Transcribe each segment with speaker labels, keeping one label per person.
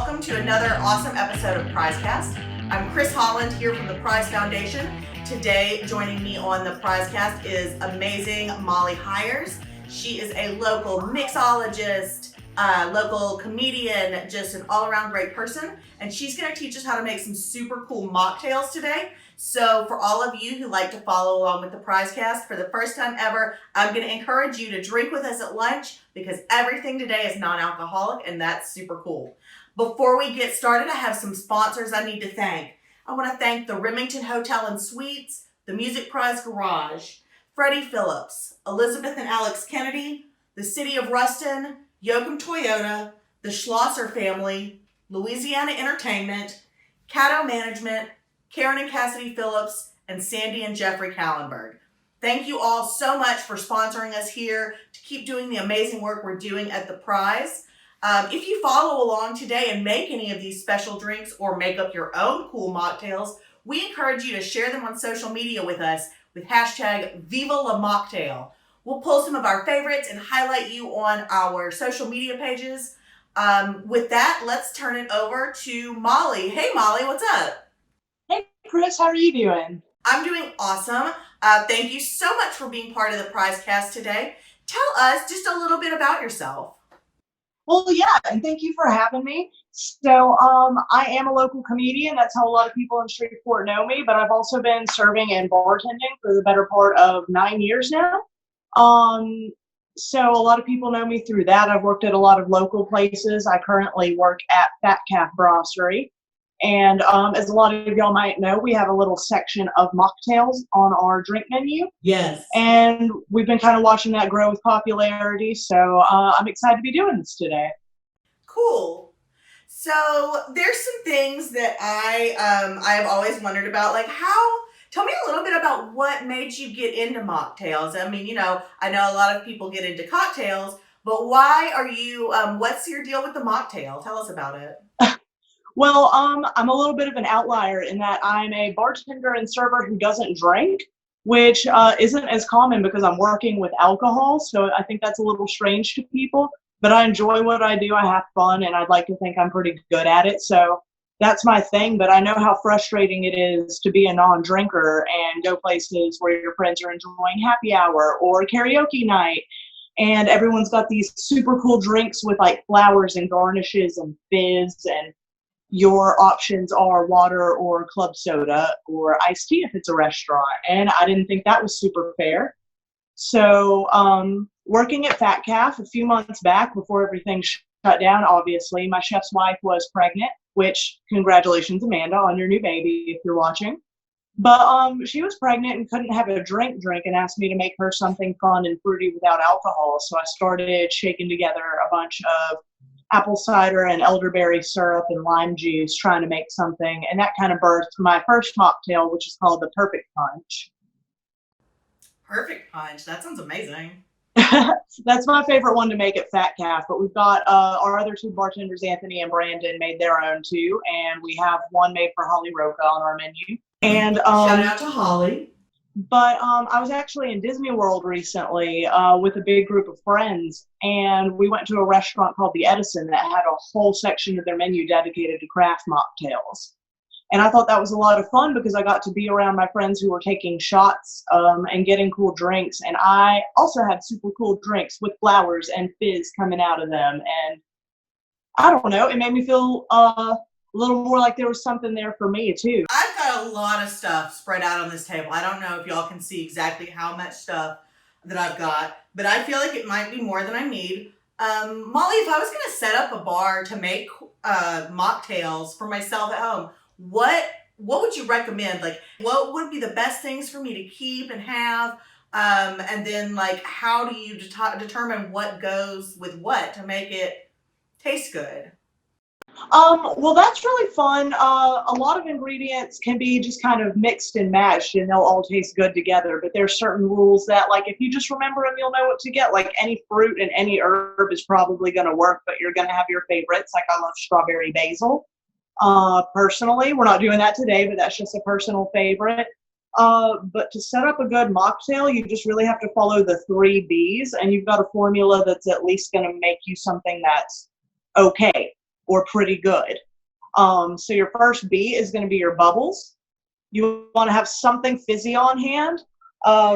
Speaker 1: welcome to another awesome episode of PrizeCast. I'm Kris Holland here from the Prize Foundation. Today, joining me on the PrizeCast is amazing MOLLY HIERS. She is a local mixologist, local comedian, just an all-around great person, and she's going to teach us how to make some super cool mocktails today. So for all of you who like to follow along with the PrizeCast, for the first time ever, I'm going to encourage you to drink with us at lunch because everything today is non-alcoholic, and that's super cool. Before we get started, I have some sponsors I need to thank. I want to thank the Remington Hotel and Suites, the Music Prize Garage, Freddie Phillips, Elizabeth and Alex Kennedy, the City of Ruston, Yoakum Toyota, the Schlosser family, Louisiana Entertainment, Caddo Management, Karen and Cassidy Phillips, and Sandy and Jeffrey Kallenberg. Thank you all so much for sponsoring us here to keep doing the amazing work we're doing at the Prize. If you follow along today and make any of these special drinks or make up your own cool mocktails, we encourage you to share them on social media with us with hashtag Viva La Mocktail. We'll pull some of our favorites and highlight you on our social media pages. With that, let's turn it over to Molly. Hey, Molly, what's up?
Speaker 2: Hey, Kris, how are you doing?
Speaker 1: I'm doing awesome. Thank you so much for being part of the PrizeCast today. Tell us just a little bit about yourself.
Speaker 2: Well, yeah, and thank you for having me. So, I am a local comedian. That's how a lot of people in Shreveport know me, but I've also been serving and bartending for the better part of 9 years now. So a lot of people know me through that. I've worked at a lot of local places. I currently work at Fat Calf Brasserie. And as a lot of y'all might know, we have a little section of mocktails on our drink menu.
Speaker 1: Yes.
Speaker 2: And we've been kind of watching that grow with popularity. So I'm excited to be doing this today.
Speaker 1: Cool. So there's some things that I have always wondered about, like tell me a little bit about what made you get into mocktails. I mean, I know a lot of people get into cocktails, but why are you, what's your deal with the mocktail? Tell us about it.
Speaker 2: Well, I'm a little bit of an outlier in that I'm a bartender and server who doesn't drink, which isn't as common because I'm working with alcohol. So I think that's a little strange to people, but I enjoy what I do. I have fun and I'd like to think I'm pretty good at it. So that's my thing, but I know how frustrating it is to be a non-drinker and go places where your friends are enjoying happy hour or karaoke night. And everyone's got these super cool drinks with like flowers and garnishes and fizz, and your options are water or club soda or iced tea if it's a restaurant. And I didn't think that was super fair. So working at Fat Calf a few months back before everything shut down, obviously, my chef's wife was pregnant, which congratulations, Amanda, on your new baby if you're watching. But she was pregnant and couldn't have a drink and asked me to make her something fun and fruity without alcohol. So I started shaking together a bunch of apple cider and elderberry syrup and lime juice, trying to make something. And that kind of birthed my first mocktail, which is called the Perfect Punch.
Speaker 1: Perfect Punch. That sounds amazing.
Speaker 2: That's my favorite one to make at Fat Calf, but we've got our other two bartenders, Anthony and Brandon, made their own too, and we have one made for Holly Roca on our menu. And
Speaker 1: shout out to Holly.
Speaker 2: But I was actually in Disney World recently with a big group of friends, and we went to a restaurant called the Edison that had a whole section of their menu dedicated to craft mocktails. And I thought that was a lot of fun because I got to be around my friends who were taking shots and getting cool drinks. And I also had super cool drinks with flowers and fizz coming out of them. And I don't know, it made me feel a little more like there was something there for me too.
Speaker 1: I've got a lot of stuff spread out on this table. I don't know if y'all can see exactly how much stuff that I've got, but I feel like it might be more than I need. Molly, if I was going to set up a bar to make mocktails for myself at home, what would you recommend? Like, what would be the best things for me to keep and have? And then, like, how do you determine what goes with what to make it taste good?
Speaker 2: Well, that's really fun. A lot of ingredients can be just kind of mixed and matched and they'll all taste good together, but there's certain rules that, like, if you just remember them, you'll know what to get. Like, any fruit and any herb is probably going to work, but you're going to have your favorites. Like, I love strawberry basil. Personally, we're not doing that today, but that's just a personal favorite. But to set up a good mocktail, you just really have to follow the 3 B's, and you've got a formula that's at least going to make you something that's okay. or pretty good. So your first B is going to be your bubbles. You want to have something fizzy on hand.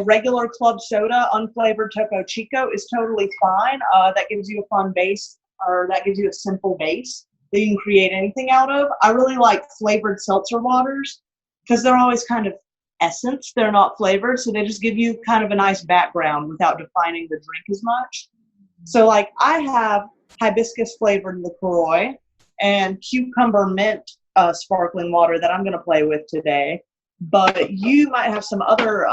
Speaker 2: Regular club soda, unflavored Topo Chico is totally fine. That gives you a fun base, or that gives you a simple base that you can create anything out of. I really like flavored seltzer waters because they're always kind of essence. They're not flavored, so they just give you kind of a nice background without defining the drink as much. So like I have hibiscus flavored LaCroix and cucumber mint sparkling water that I'm going to play with today. But you might have some other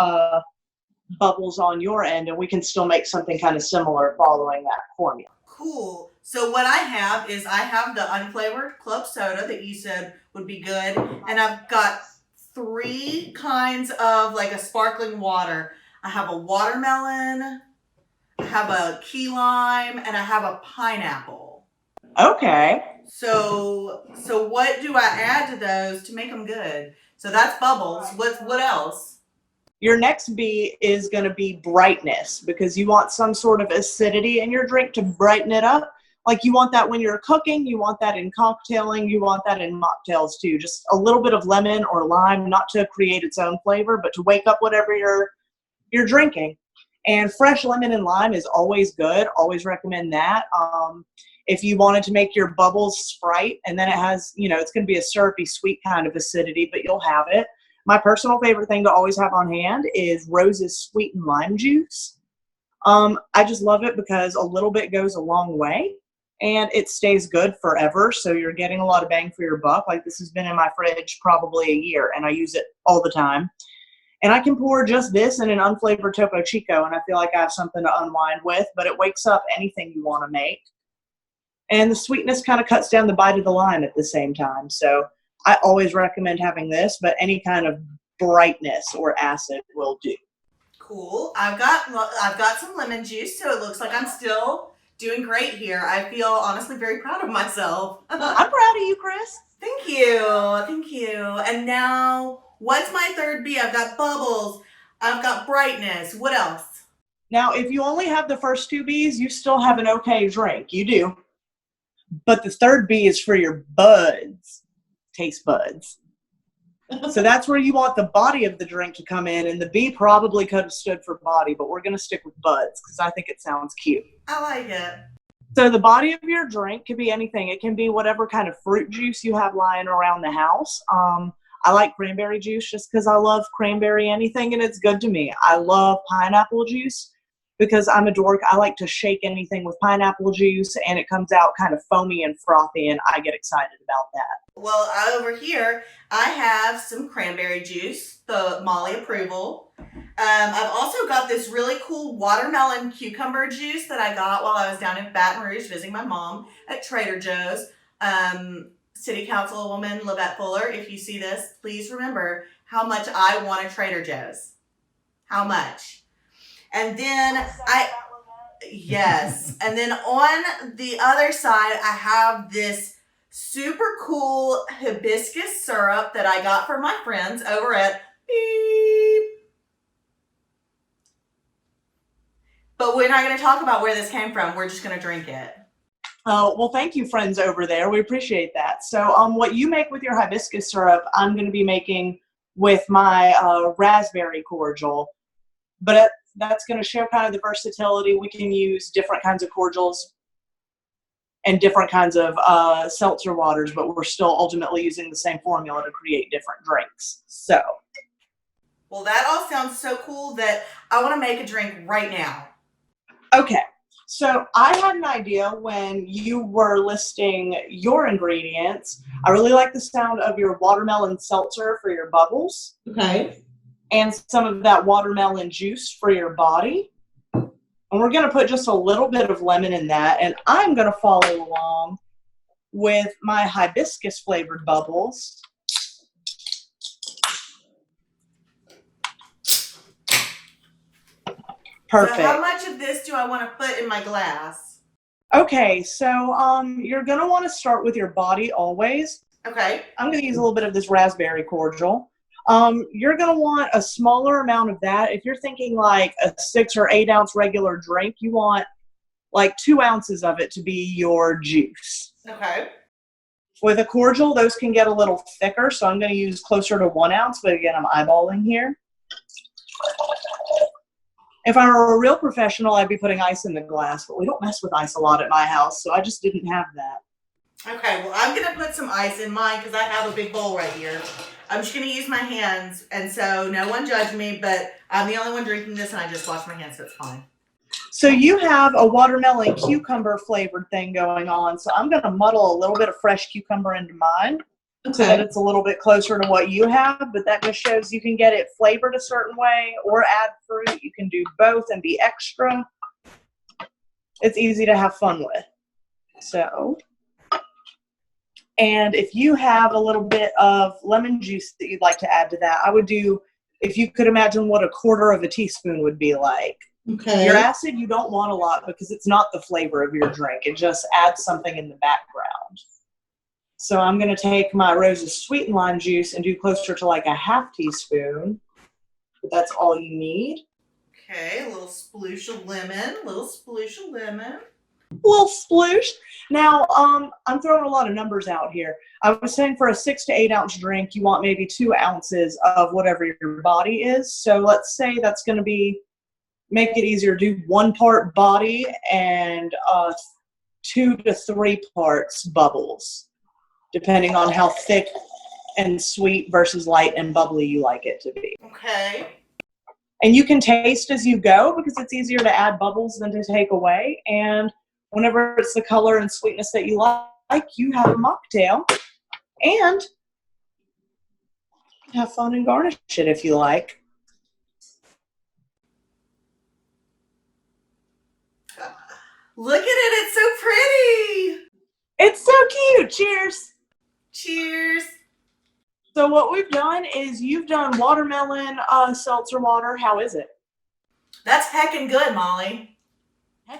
Speaker 2: bubbles on your end, and we can still make something kind of similar following that formula.
Speaker 1: Cool. So what I have is I have the unflavored club soda that you said would be good. And I've got 3 kinds of like a sparkling water. I have a watermelon, I have a key lime, and I have a pineapple.
Speaker 2: Okay.
Speaker 1: So what do I add to those to make them good? So that's bubbles. What else?
Speaker 2: Your next B is going to be brightness, because you want some sort of acidity in your drink to brighten it up. Like you want that when you're cooking, you want that in cocktailing, you want that in mocktails too. Just a little bit of lemon or lime, not to create its own flavor, but to wake up whatever you're drinking. And fresh lemon and lime is always good. Always recommend that. If you wanted to make your bubbles Sprite, and then it has, it's going to be a syrupy, sweet kind of acidity, but you'll have it. My personal favorite thing to always have on hand is Rose's sweetened lime juice. I just love it because a little bit goes a long way, and it stays good forever. So you're getting a lot of bang for your buck. Like this has been in my fridge probably a year, and I use it all the time. And I can pour just this in an unflavored Topo Chico, and I feel like I have something to unwind with, but it wakes up anything you want to make. And the sweetness kind of cuts down the bite of the lime at the same time. So I always recommend having this, but any kind of brightness or acid will do.
Speaker 1: Cool. I've got some lemon juice, so it looks like I'm still doing great here. I feel honestly very proud of myself.
Speaker 2: I'm proud of you, Kris.
Speaker 1: Thank you. Thank you. And now, what's my third B? I've got bubbles. I've got brightness. What else?
Speaker 2: Now, if you only have the first 2 Bs, you still have an okay drink. You do. But the third B is for your buds, taste buds. So that's where you want the body of the drink to come in, and the B probably could have stood for body, but we're going to stick with buds because I think it sounds cute.
Speaker 1: I like it.
Speaker 2: So the body of your drink could be anything. It can be whatever kind of fruit juice you have lying around the house. I like cranberry juice just because I love cranberry anything, and it's good to me. I love pineapple juice because I'm a dork. I like to shake anything with pineapple juice, and it comes out kind of foamy and frothy, and I get excited about that.
Speaker 1: Well, over here, I have some cranberry juice, the Molly approval. I've also got this really cool watermelon cucumber juice that I got while I was down in Baton Rouge visiting my mom at Trader Joe's. City Councilwoman Lavette Fuller, if you see this, please remember how much I want a Trader Joe's. How much? And then yes. And then on the other side, I have this super cool hibiscus syrup that I got from my friends over at Beep. But we're not going to talk about where this came from. We're just going to drink it.
Speaker 2: Well, thank you, friends over there. We appreciate that. So what you make with your hibiscus syrup, I'm going to be making with my raspberry cordial. But that's going to show kind of the versatility. We can use different kinds of cordials and different kinds of seltzer waters, but we're still ultimately using the same formula to create different drinks. So.
Speaker 1: Well, that all sounds so cool that I want to make a drink right now.
Speaker 2: Okay. So I had an idea when you were listing your ingredients. I really like the sound of your watermelon seltzer for your bubbles.
Speaker 1: Okay.
Speaker 2: And some of that watermelon juice for your body. And we're going to put just a little bit of lemon in that. And I'm going to follow along with my hibiscus flavored bubbles. Perfect.
Speaker 1: So how much of this do I want to put in my glass?
Speaker 2: Okay, so you're going to want to start with your body always.
Speaker 1: Okay.
Speaker 2: I'm going to use a little bit of this raspberry cordial. You're going to want a smaller amount of that. If you're thinking like a 6 or 8 ounce regular drink, you want like 2 ounces of it to be your juice.
Speaker 1: Okay.
Speaker 2: With a cordial, those can get a little thicker, so I'm going to use closer to 1 ounce, but again, I'm eyeballing here. If I were a real professional, I'd be putting ice in the glass, but we don't mess with ice a lot at my house, so I just didn't have that.
Speaker 1: Okay, well, I'm going to put some ice in mine because I have a big bowl right here. I'm just going to use my hands, and so no one judge me, but I'm the only one drinking this, and I just washed my hands, so it's fine.
Speaker 2: So you have a watermelon cucumber flavored thing going on, so I'm going to muddle a little bit of fresh cucumber into mine so that it's a little bit closer to what you have, but that just shows you can get it flavored a certain way or add fruit. You can do both and be extra. It's easy to have fun with. So, and if you have a little bit of lemon juice that you'd like to add to that, I would do, if you could imagine what a quarter of a teaspoon would be like.
Speaker 1: Okay.
Speaker 2: Your acid, you don't want a lot because it's not the flavor of your drink. It just adds something in the background. So I'm going to take my Rose's sweetened lime juice and do closer to like a half teaspoon. But that's all you need.
Speaker 1: Okay, a little sploosh of lemon, little sploosh of lemon.
Speaker 2: Little sploosh. Now, I'm throwing a lot of numbers out here. I was saying for a 6 to 8 ounce drink, you want maybe 2 ounces of whatever your body is. So let's say that's going to be, make it easier, do 1 part body and 2 to 3 parts bubbles, depending on how thick and sweet versus light and bubbly you like it to be.
Speaker 1: Okay.
Speaker 2: And you can taste as you go because it's easier to add bubbles than to take away. And whenever it's the color and sweetness that you like, you have a mocktail. And have fun and garnish it if you like.
Speaker 1: Look at it, it's so pretty.
Speaker 2: It's so cute. Cheers.
Speaker 1: Cheers.
Speaker 2: So what we've done is you've done watermelon seltzer water. How is it?
Speaker 1: That's heckin' good, Molly.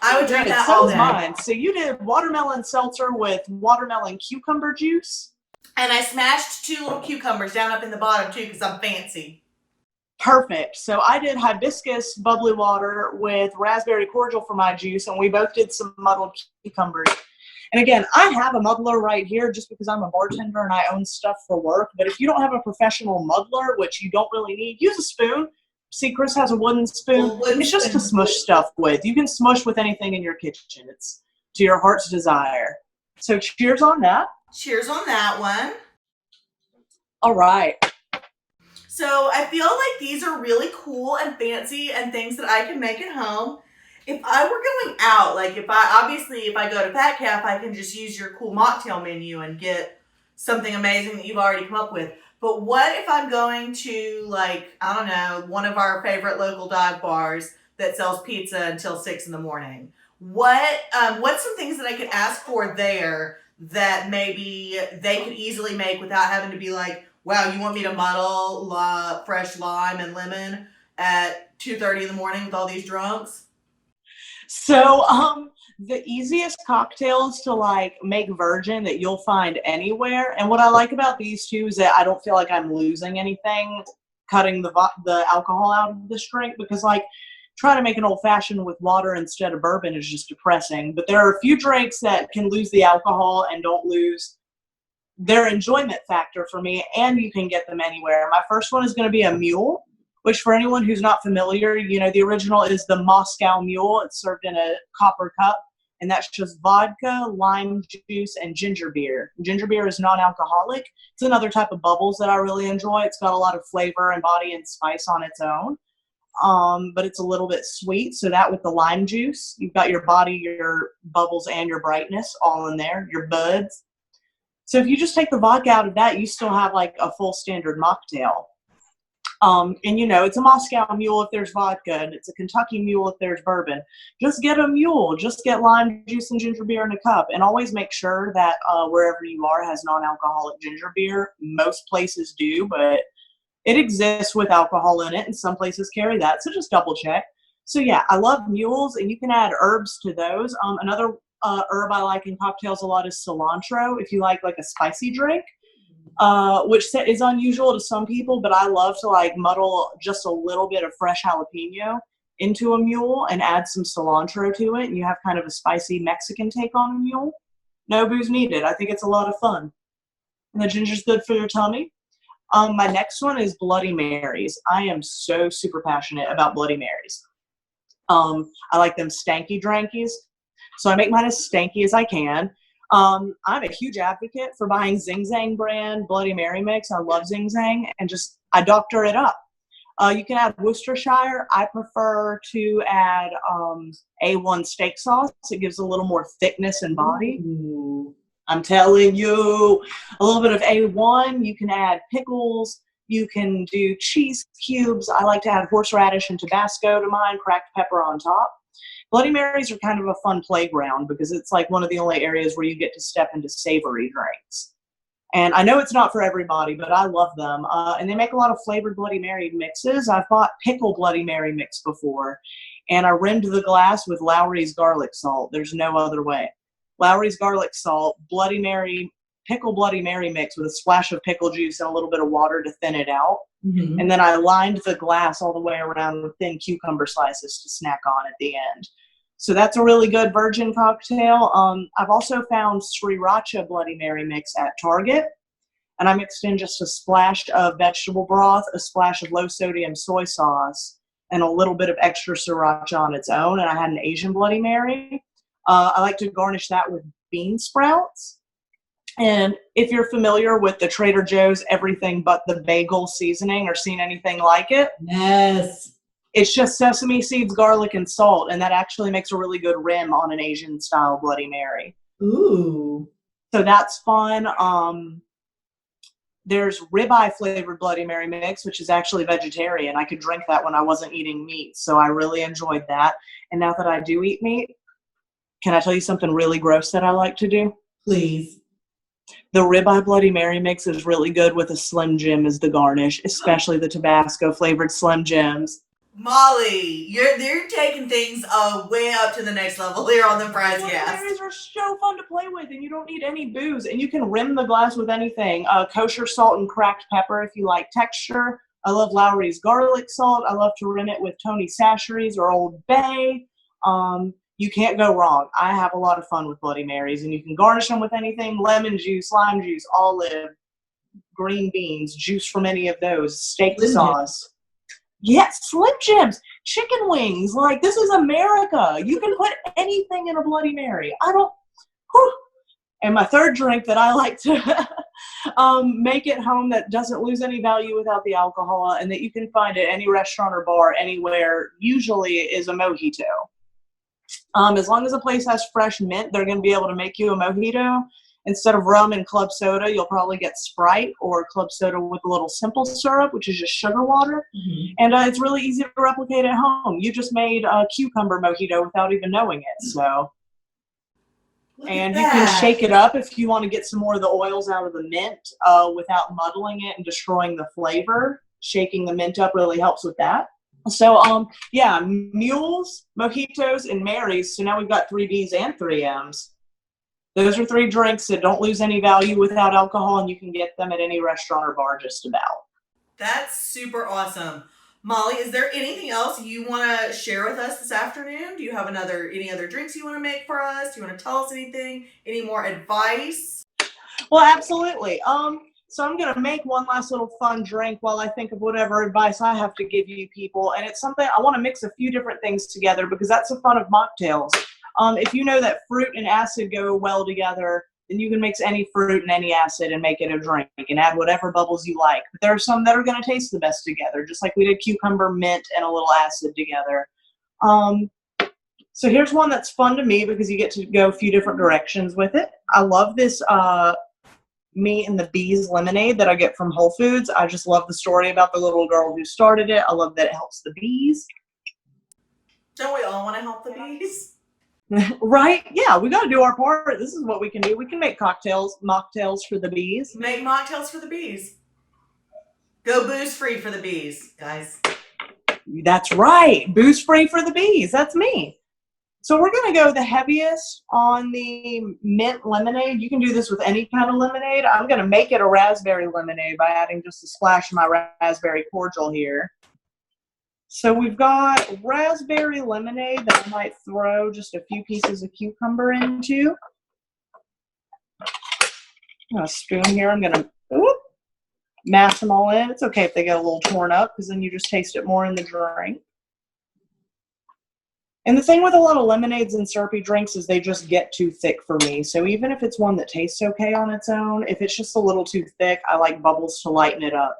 Speaker 1: I would drink that
Speaker 2: so
Speaker 1: all day.
Speaker 2: Mine. So you did watermelon seltzer with watermelon cucumber juice.
Speaker 1: And I smashed 2 little cucumbers down up in the bottom too because I'm fancy.
Speaker 2: Perfect. So I did hibiscus bubbly water with raspberry cordial for my juice, and we both did some muddled cucumbers. And again, I have a muddler right here just because I'm a bartender and I own stuff for work. But if you don't have a professional muddler, which you don't really need, use a spoon. See, Kris has a wooden spoon. It's just to smush stuff with. You can smush with anything in your kitchen. It's to your heart's desire. So cheers on that.
Speaker 1: Cheers on that one.
Speaker 2: All right.
Speaker 1: So I feel like these are really cool and fancy and things that I can make at home. If I were going out, like if I go to Fat Calf, I can just use your cool mocktail menu and get something amazing that you've already come up with. But what if I'm going to, like, I don't know, one of our favorite local dive bars that sells pizza until 6 in the morning? What's some things that I could ask for there that maybe they could easily make without having to be like, wow, you want me to muddle fresh lime and lemon at 2:30 in the morning with all these drunks?
Speaker 2: So, the easiest cocktails to like make virgin that you'll find anywhere. And what I like about these two is that I don't feel like I'm losing anything cutting the alcohol out of this drink, because like trying to make an old fashioned with water instead of bourbon is just depressing. But there are a few drinks that can lose the alcohol and don't lose their enjoyment factor for me, and you can get them anywhere. My first one is going to be a Mule, which for anyone who's not familiar, you know, the original is the Moscow Mule. It's served in a copper cup, and that's just vodka, lime juice, and ginger beer. Ginger beer is non-alcoholic. It's another type of bubbles that I really enjoy. It's got a lot of flavor and body and spice on its own, but it's a little bit sweet. So that with the lime juice, you've got your body, your bubbles, and your brightness all in there, your buds. So if you just take the vodka out of that, you still have like a full standard mocktail. And you know, it's a Moscow Mule if there's vodka, and it's a Kentucky Mule if there's bourbon. Just get a Mule. Just get lime juice and ginger beer in a cup. And always make sure that wherever you are has non-alcoholic ginger beer. Most places do, but it exists with alcohol in it, and some places carry that. So just double check. So yeah, I love Mules, and you can add herbs to those. Another herb I like in cocktails a lot is cilantro, if you like a spicy drink. Which is unusual to some people, but I love to like muddle just a little bit of fresh jalapeno into a Mule and add some cilantro to it, and you have kind of a spicy Mexican take on a Mule. No booze needed. I think it's a lot of fun. and the ginger's good for your tummy. My next one is Bloody Marys. I am so super passionate about Bloody Marys. I like them stanky drankies, so I make mine as stanky as I can. I'm a huge advocate for buying Zing Zang brand Bloody Mary mix. I love Zing Zang, and I doctor it up. You can add Worcestershire. I prefer to add A1 steak sauce. It gives a little more thickness and body. Ooh. I'm telling you, a little bit of A1. You can add pickles. You can do cheese cubes. I like to add horseradish and Tabasco to mine, cracked pepper on top. Bloody Marys are kind of a fun playground because it's like one of the only areas where you get to step into savory drinks. And I know it's not for everybody, but I love them. And they make a lot of flavored Bloody Mary mixes. I've bought pickle Bloody Mary mix before, and I rimmed the glass with Lowry's garlic salt. There's no other way. Lowry's garlic salt, Bloody Mary, pickle Bloody Mary mix with a splash of pickle juice and a little bit of water to thin it out. Mm-hmm. And then I lined the glass all the way around with thin cucumber slices to snack on at the end. So that's a really good virgin cocktail. I've also found Sriracha Bloody Mary mix at Target. And I mixed in just a splash of vegetable broth, a splash of low sodium soy sauce, and a little bit of extra sriracha on its own. And I had an Asian Bloody Mary. I like to garnish that with bean sprouts. And if you're familiar with the Trader Joe's everything but the bagel seasoning or seen anything like it.
Speaker 3: Yes.
Speaker 2: It's just sesame seeds, garlic, and salt. And that actually makes a really good rim on an Asian style Bloody Mary.
Speaker 3: Ooh.
Speaker 2: So that's fun. There's ribeye flavored Bloody Mary mix, which is actually vegetarian. I could drink that when I wasn't eating meat. So I really enjoyed that. And now that I do eat meat, can I tell you something really gross that I like to do?
Speaker 3: Please.
Speaker 2: The ribeye Bloody Mary mix is really good with a Slim Jim as the garnish, especially the Tabasco flavored Slim Jims.
Speaker 1: Molly, you're taking things way up to the next level here on the Prize Cast.
Speaker 2: Bloody Marys are so fun to play with, and you don't need any booze. And you can rim the glass with anything. Kosher salt and cracked pepper if you like texture. I love Lowry's garlic salt. I love to rim it with Tony Chachere's or Old Bay. You can't go wrong. I have a lot of fun with Bloody Marys, and you can garnish them with anything: lemon juice, lime juice, olive, green beans, juice from any of those, steak sauce. Yes, Slim Jims, chicken wings. Like, this is America. You can put anything in a Bloody Mary. And my third drink that I like to make at home that doesn't lose any value without the alcohol and that you can find at any restaurant or bar anywhere usually is a mojito. As long as a place has fresh mint, they're going to be able to make you a mojito. Instead of rum and club soda, you'll probably get Sprite or club soda with a little simple syrup, which is just sugar water. Mm-hmm. And it's really easy to replicate at home. You just made a cucumber mojito without even knowing it. So, and you can shake it up if you want to get some more of the oils out of the mint without muddling it and destroying the flavor. Shaking the mint up really helps with that. So, yeah, mules, mojitos, and Marys. So now we've got 3 Bs and 3 Ms. Those are 3 drinks that don't lose any value without alcohol, and you can get them at any restaurant or bar just about.
Speaker 1: That's super awesome. Molly, is there anything else you want to share with us this afternoon? Do you have any other drinks you want to make for us? Do you want to tell us anything? Any more advice?
Speaker 2: Well, absolutely. So I'm going to make one last little fun drink while I think of whatever advice I have to give you people. And it's something, I want to mix a few different things together because that's the fun of mocktails. If you know that fruit and acid go well together, then you can mix any fruit and any acid and make it a drink and add whatever bubbles you like. But there are some that are going to taste the best together, just like we did cucumber, mint, and a little acid together. So here's one that's fun to me because you get to go a few different directions with it. I love this Me and the Bees lemonade that I get from Whole Foods. I just love the story about the little girl who started it. I love that it helps the bees.
Speaker 1: Don't we all want to help the bees?
Speaker 2: Right? Yeah, we got to do our part. This is what we can do. We can make mocktails for the bees.
Speaker 1: Make mocktails for the bees. Go booze-free for the bees, guys.
Speaker 2: That's right. Booze-free for the bees. That's me. So we're going to go the heaviest on the mint lemonade. You can do this with any kind of lemonade. I'm going to make it a raspberry lemonade by adding just a splash of my raspberry cordial here. So we've got raspberry lemonade that I might throw just a few pieces of cucumber into. I'm going to spoon here. I'm going to Whoop. Mash them all in. It's okay if they get a little torn up because then you just taste it more in the drink. And the thing with a lot of lemonades and syrupy drinks is they just get too thick for me. So even if it's one that tastes okay on its own, if it's just a little too thick, I like bubbles to lighten it up.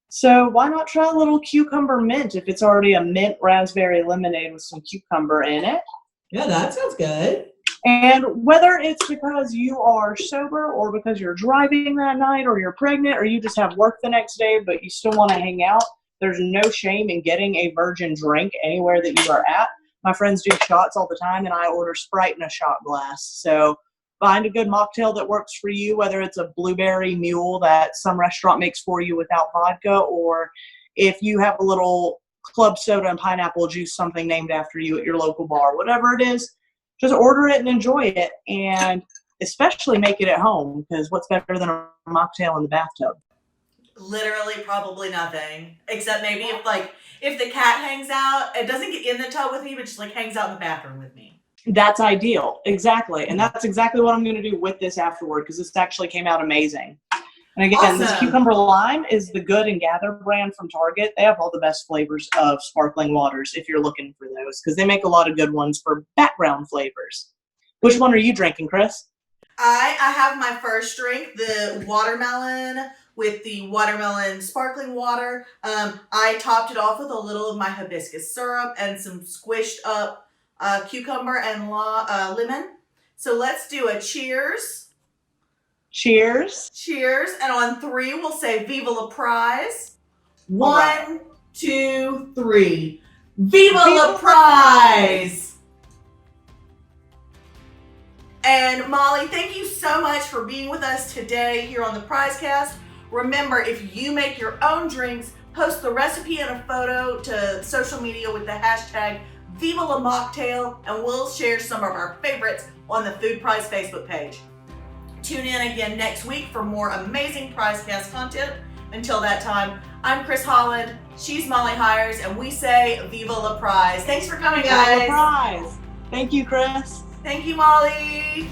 Speaker 2: So why not try a little cucumber mint if it's already a mint raspberry lemonade with some cucumber in it?
Speaker 3: Yeah, that sounds good.
Speaker 2: And whether it's because you are sober or because you're driving that night or you're pregnant or you just have work the next day but you still want to hang out, there's no shame in getting a virgin drink anywhere that you are at. My friends do shots all the time and I order Sprite in a shot glass. So find a good mocktail that works for you, whether it's a blueberry mule that some restaurant makes for you without vodka, or if you have a little club soda and pineapple juice, something named after you at your local bar, whatever it is. Just order it and enjoy it, and especially make it at home, because what's better than a mocktail in the bathtub?
Speaker 1: Literally probably nothing. Except maybe if the cat hangs out, it doesn't get in the tub with me, but just like hangs out in the bathroom with me.
Speaker 2: That's ideal. Exactly. And that's exactly what I'm going to do with this afterward, because this actually came out amazing. And again, This cucumber lime is the Good and Gather brand from Target. They have all the best flavors of sparkling waters if you're looking for those, because they make a lot of good ones for background flavors. Which one are you drinking, Kris?
Speaker 1: I have my first drink, the watermelon with the watermelon sparkling water. I topped it off with a little of my hibiscus syrup and some squished up cucumber and lemon. So let's do a cheers.
Speaker 2: Cheers.
Speaker 1: Cheers. And on 3, we'll say Viva la Prize.
Speaker 3: All
Speaker 1: 1,
Speaker 3: right.
Speaker 1: 2, 3. Viva la Prize! And Molly, thank you so much for being with us today here on the Prizecast. Remember, if you make your own drinks, post the recipe and a photo to social media with the hashtag Viva la Mocktail, and we'll share some of our favorites on the Food Prize Facebook page. Tune in again next week for more amazing Prizecast content. Until that time, I'm Kris Holland, she's Molly Hiers, and we say Viva la Prize. Thanks for coming, guys.
Speaker 2: Viva la Prize. Thank you, Kris.
Speaker 1: Thank you, Molly.